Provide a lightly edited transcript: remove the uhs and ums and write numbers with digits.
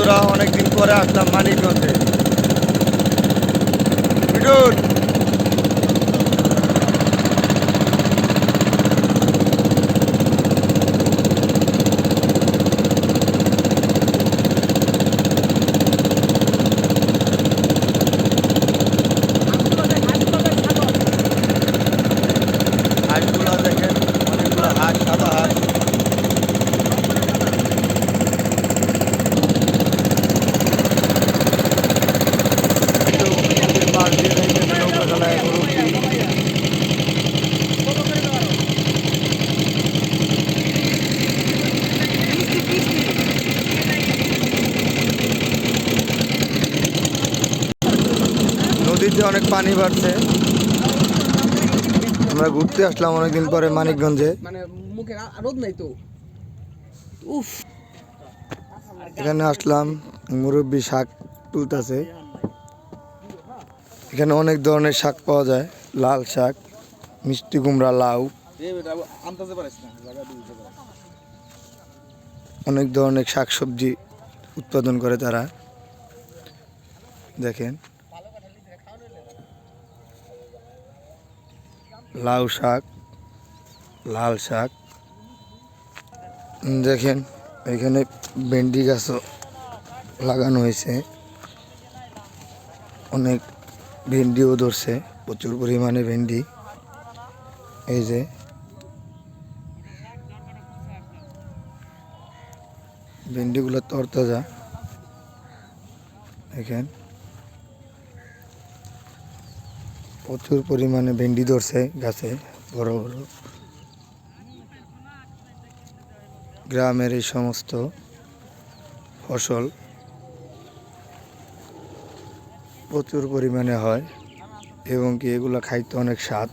বন্ধুরা, অনেকদিন পরে আসলাম মানিকগঞ্জে। বিটুল, হাঁসগুলো দেখেন, অনেকগুলো হাঁস, সাদা হাঁস। একটু নদীর পাশ দিয়ে যাইতেছে নৌকা চালায় মুরব্বি। নদীতে অনেক পানি বাড়ছে। আমরা ঘুরতে আসলাম অনেকদিন পরে মানিকগঞ্জে। মানে মুখে রোদ নাই তো। উফ, এখানে আসলাম, মুরব্বি শাক তুলতেছে। এখানে অনেক ধরনের শাক পাওয়া যায়, লাল শাক, মিষ্টি কুমড়া, লাউ, অনেক ধরনের শাক সবজি উৎপাদন করে তারা। দেখেন, লাউ শাক, লাল শাক। দেখেন, এখানে ভেন্ডি গাছও লাগানো হয়েছে। অনেক ভেন্ডিও ধরছে, প্রচুর পরিমাণে ভেন্ডি। এই যে ভেন্ডিগুলো তরতাজা। দেখেন, প্রচুর পরিমাণে ভেন্ডি ধরছে গাছে, বড় বড়। গ্রামের এই সমস্ত ফসল প্রচুর পরিমাণে হয় এবং কি এগুলো খাইতে অনেক স্বাদ।